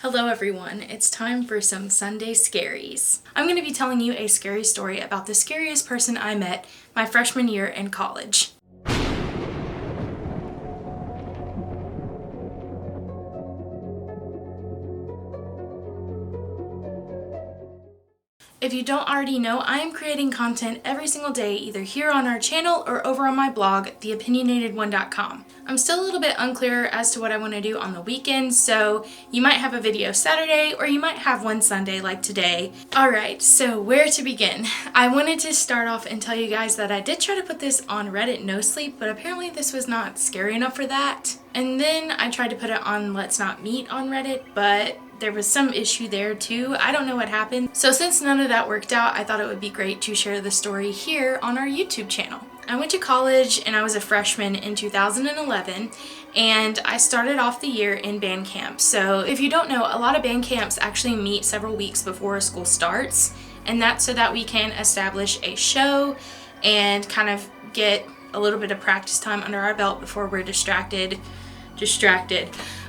Hello everyone, it's time for some Sunday Scaries. I'm going to be telling you a scary story about the scariest person I met my freshman year in college. If you don't already know, I am creating content every single day either here on our channel or over on my blog, theopinionatedone.com. I'm still a little bit unclear as to what I want to do on the weekends, so you might have a video Saturday or you might have one Sunday like today. Alright, so where to begin? I wanted to start off and tell you guys that I did try to put this on Reddit No Sleep, but apparently this was not scary enough for that. And then I tried to put it on Let's Not Meet on Reddit, but there was some issue there too. I don't know what happened. So since none of that worked out, I thought it would be great to share the story here on our YouTube channel. I went to college and I was a freshman in 2011, and I started off the year in band camp. So if you don't know, a lot of band camps actually meet several weeks before school starts, and that's so that we can establish a show and kind of get a little bit of practice time under our belt before we're distracted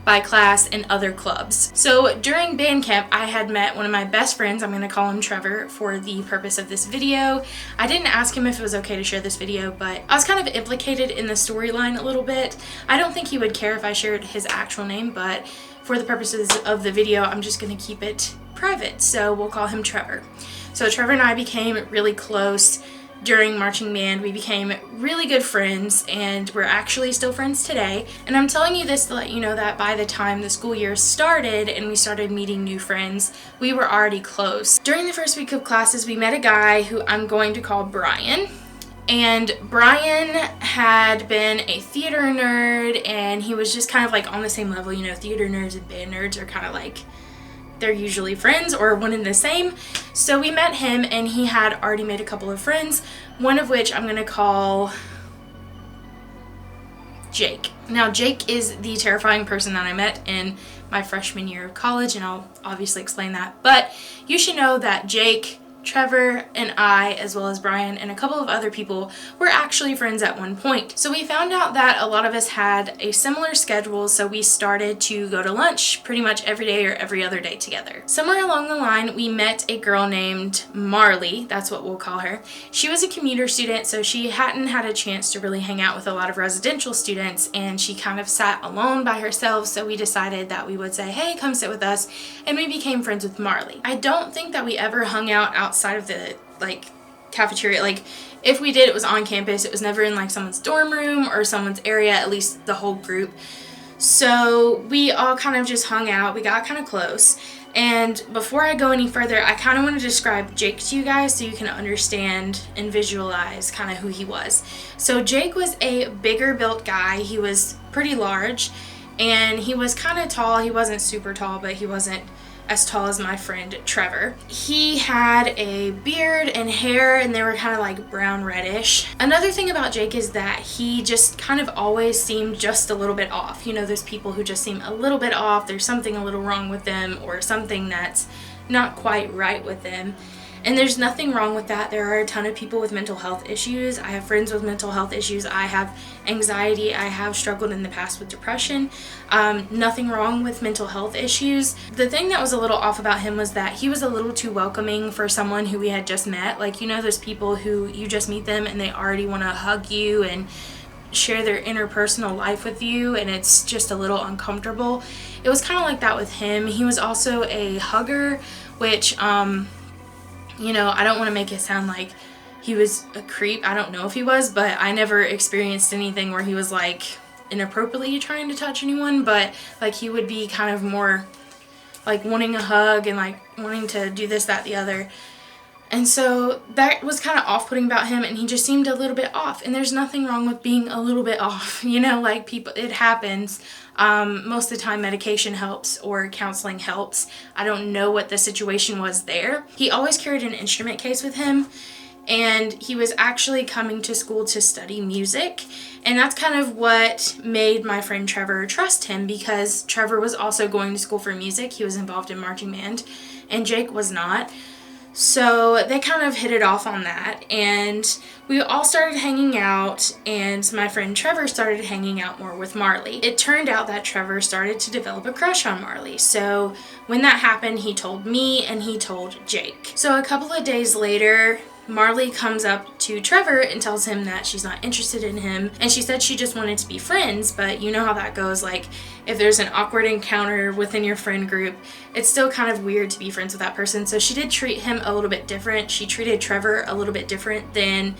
by class and other clubs. So during band camp, I had met one of my best friends, I'm gonna call him Trevor for the purpose of this video. I didn't ask him if it was okay to share this video, but I was kind of implicated in the storyline a little bit. I don't think he would care if I shared his actual name, but for the purposes of the video, I'm just gonna keep it private, so we'll call him Trevor. So Trevor and I became really close during marching band. We became really good friends, and we're actually still friends today. And I'm telling you this to let you know that by the time the school year started and we started meeting new friends, we were already close. During the first week of classes, we met a guy who I'm going to call Brian. And Brian had been a theater nerd, and he was just kind of like on the same level. You know, theater nerds and band nerds are kind of like, they're usually friends or one and the same. So we met him, and he had already made a couple of friends, one of which I'm going to call Jake. Now, Jake is the terrifying person that I met in my freshman year of college, and I'll obviously explain that. But you should know that Jake, Trevor, and I, as well as Brian and a couple of other people, were actually friends at one point. So we found out that a lot of us had a similar schedule, so we started to go to lunch pretty much every day or every other day together. Somewhere along the line, we met a girl named Marley, that's what we'll call her. She was a commuter student, so she hadn't had a chance to really hang out with a lot of residential students, and she kind of sat alone by herself, so we decided that we would say, hey, come sit with us, and we became friends with Marley. I don't think that we ever hung out outside of the cafeteria. Like, if we did, it was on campus. It was never in like someone's dorm room or someone's area, at least the whole group. So we all kind of just hung out. We got kind of close. And before I go any further, I kind of want to describe Jake to you guys so you can understand and visualize kind of who he was. So Jake was a bigger built guy. He was pretty large, and he was kind of tall. He wasn't super tall, but he wasn't as tall as my friend Trevor. He had a beard and hair, and they were kind of like brown reddish. Another thing about Jake is that he just kind of always seemed just a little bit off. You know, there's people who just seem a little bit off. There's something a little wrong with them, or something that's not quite right with them. And there's nothing wrong with that. There are a ton of people with mental health issues. I have friends with mental health issues. I have anxiety. I have struggled in the past with depression. Nothing wrong with mental health issues. The thing that was a little off about him was that he was a little too welcoming for someone who we had just met. Like, you know, those people who you just meet them and they already want to hug you and share their interpersonal life with you, and it's just a little uncomfortable. It was kind of like that with him. He was also a hugger, which, you know, I don't want to make it sound like he was a creep. I don't know if he was, but I never experienced anything where he was like inappropriately trying to touch anyone, but like he would be kind of more like wanting a hug and like wanting to do this, that, the other. And so that was kind of off-putting about him, and he just seemed a little bit off. And there's nothing wrong with being a little bit off, you know, like people, it happens. Most of the time medication helps or counseling helps. I don't know what the situation was there. He always carried an instrument case with him, and he was actually coming to school to study music. And that's kind of what made my friend Trevor trust him, because Trevor was also going to school for music. He was involved in marching band, and Jake was not. So they kind of hit it off on that, and we all started hanging out, and my friend Trevor started hanging out more with Marley. It turned out that Trevor started to develop a crush on Marley. So when that happened, he told me and he told Jake. So a couple of days later, Marley comes up to Trevor and tells him that she's not interested in him, and she said she just wanted to be friends, but you know how that goes. Like, if there's an awkward encounter within your friend group, it's still kind of weird to be friends with that person. So she did treat him a little bit different. She treated Trevor a little bit different than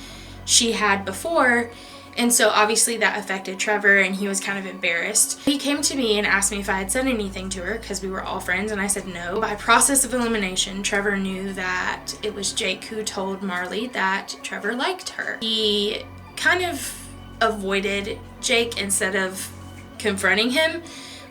she had before, and so obviously that affected Trevor, and he was kind of embarrassed. He came to me and asked me if I had said anything to her, because we were all friends, and I said no. By process of elimination, Trevor knew that it was Jake who told Marley that Trevor liked her. He kind of avoided Jake instead of confronting him,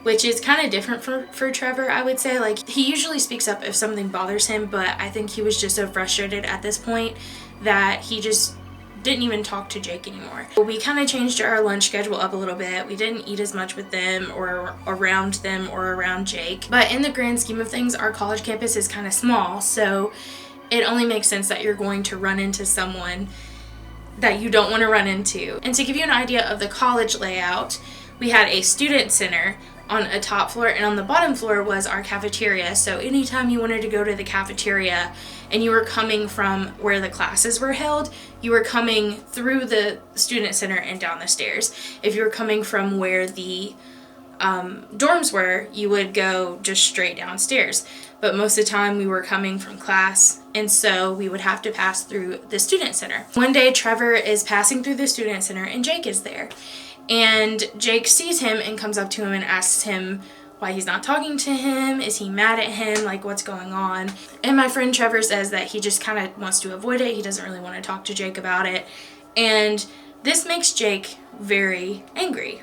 which is kind of different for Trevor, I would say. Like, he usually speaks up if something bothers him, but I think he was just so frustrated at this point that he just didn't even talk to Jake anymore. We kind of changed our lunch schedule up a little bit. We didn't eat as much with them or around Jake. But in the grand scheme of things, our college campus is kind of small, so it only makes sense that you're going to run into someone that you don't want to run into. And to give you an idea of the college layout, we had a student center on a top floor, and on the bottom floor was our cafeteria. So anytime you wanted to go to the cafeteria and you were coming from where the classes were held, you were coming through the student center and down the stairs. If you were coming from where the dorms were, you would go just straight downstairs. But most of the time we were coming from class, and so we would have to pass through the student center. One day Trevor is passing through the student center and Jake is there. And Jake sees him and comes up to him and asks him why he's not talking to him. Is he mad at him? Like, what's going on? And my friend Trevor says that he just kind of wants to avoid it. He doesn't really want to talk to Jake about it. And this makes Jake very angry.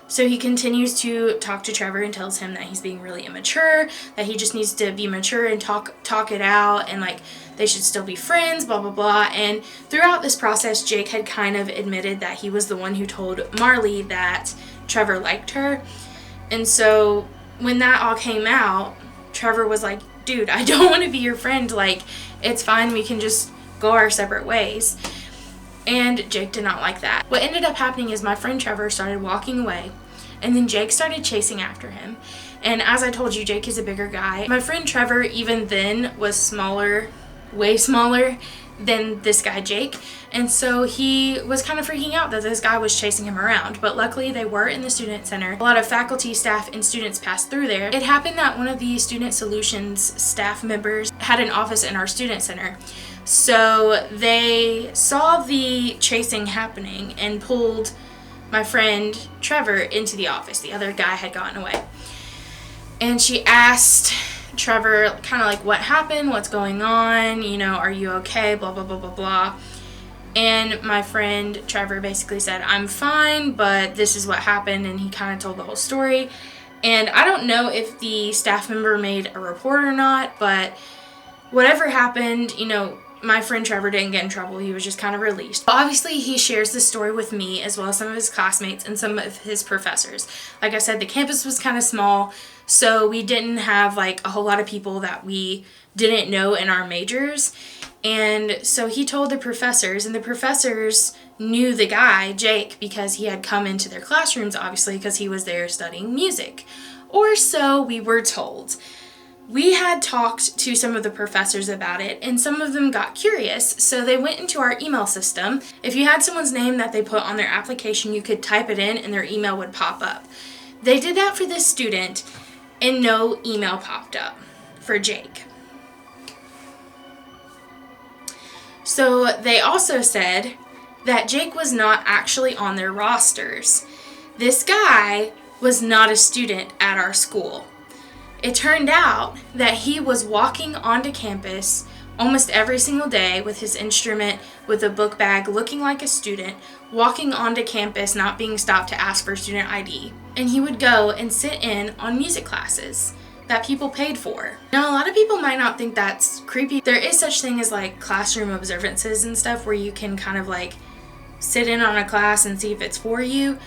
So he continues to talk to Trevor and tells him that he's being really immature, that he just needs to be mature and talk it out, and like they should still be friends, blah, blah, blah. And throughout this process, Jake had kind of admitted that he was the one who told Marley that Trevor liked her. And so when that all came out, Trevor was like, dude, I don't want to be your friend. Like, it's fine. We can just go our separate ways. And Jake did not like that. What ended up happening is my friend Trevor started walking away, and then Jake started chasing after him. And as I told you, Jake is a bigger guy. My friend Trevor, even then, was smaller, way smaller than this guy Jake. And so he was kind of freaking out that this guy was chasing him around. But luckily they were in the student center. A lot of faculty, staff, and students passed through there. It happened that one of the Student Solutions staff members had an office in our student center. So they saw the chasing happening and pulled my friend Trevor into the office. The other guy had gotten away. And she asked Trevor kind of like, what happened? What's going on? You know, are you okay? Blah, blah, blah, blah, blah. And my friend Trevor basically said, I'm fine, but this is what happened. And he kind of told the whole story. And I don't know if the staff member made a report or not, but whatever happened, you know, my friend Trevor didn't get in trouble. He was just kind of released. Obviously, he shares this story with me as well as some of his classmates and some of his professors. Like I said, the campus was kind of small, so we didn't have like a whole lot of people that we didn't know in our majors. And so he told the professors, and the professors knew the guy, Jake, because he had come into their classrooms, obviously, because he was there studying music. Or so we were told. We had talked to some of the professors about it, and some of them got curious, so they went into our email system. If you had someone's name that they put on their application, you could type it in and their email would pop up. They did that for this student, and no email popped up for Jake. So they also said that Jake was not actually on their rosters. This guy was not a student at our school. It turned out that he was walking onto campus almost every single day with his instrument, with a book bag, looking like a student, walking onto campus, not being stopped to ask for student ID. And he would go and sit in on music classes that people paid for. Now, a lot of people might not think that's creepy. There is such thing as like classroom observances and stuff where you can kind of like sit in on a class and see if it's for you.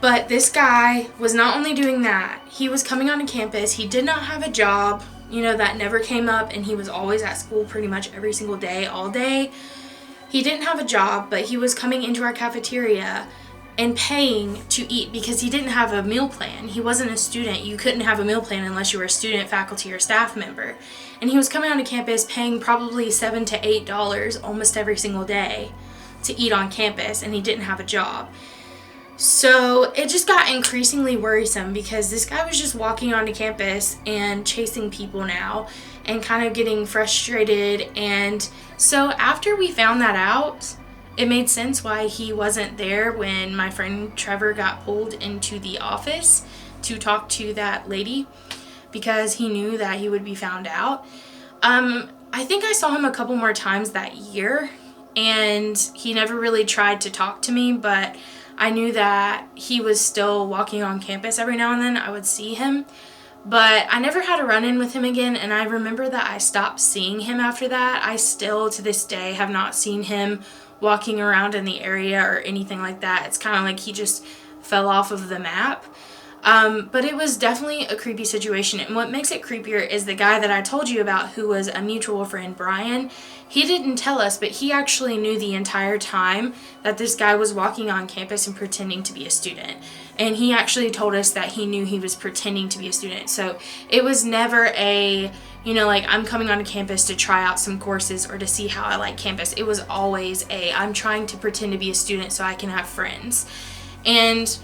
But this guy was not only doing that, he was coming onto campus. He did not have a job that never came up, and he was always at school pretty much every single day, all day. He didn't have a job, but he was coming into our cafeteria and paying to eat because he didn't have a meal plan. He wasn't a student. You couldn't have a meal plan unless you were a student, faculty, or staff member. And he was coming onto campus paying probably $7 to $8 almost every single day to eat on campus, and he didn't have a job. So it just got increasingly worrisome because this guy was just walking onto campus and chasing people now and kind of getting frustrated. And so after we found that out, it made sense why he wasn't there when my friend Trevor got pulled into the office to talk to that lady, because he knew that he would be found out. I think I saw him a couple more times that year, and he never really tried to talk to me, but I knew that he was still walking on campus every now and then. I would see him, but I never had a run-in with him again, and I remember that I stopped seeing him after that. I still, to this day, have not seen him walking around in the area or anything like that. It's kind of like he just fell off of the map. But it was definitely a creepy situation, and what makes it creepier is the guy that I told you about, who was a mutual friend, Brian. He didn't tell us, but he actually knew the entire time that this guy was walking on campus and pretending to be a student. And he actually told us that he knew he was pretending to be a student. So it was never a, like, I'm coming onto campus to try out some courses or to see how I like campus. It was always I'm trying to pretend to be a student so I can have friends. And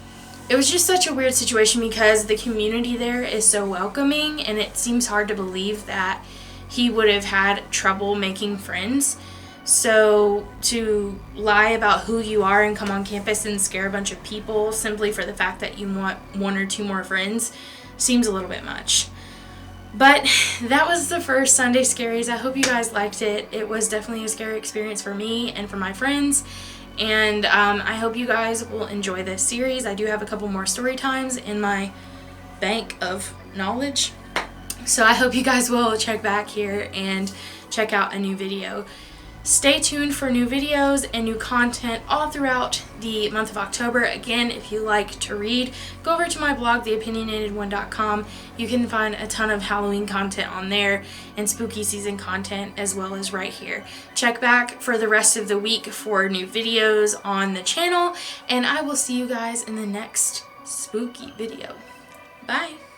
it was just such a weird situation because the community there is so welcoming, and it seems hard to believe that he would have had trouble making friends. So to lie about who you are and come on campus and scare a bunch of people simply for the fact that you want one or two more friends seems a little bit much. But that was the first Sunday Scaries. I hope you guys liked it. It was definitely a scary experience for me and for my friends. And I hope you guys will enjoy this series. I do have a couple more story times in my bank of knowledge. So I hope you guys will check back here and check out a new video. Stay tuned for new videos and new content all throughout the month of October. Again, if you like to read, go over to my blog, theopinionatedone.com. You can find a ton of Halloween content on there and spooky season content, as well as right here. Check back for the rest of the week for new videos on the channel, and I will see you guys in the next spooky video. Bye!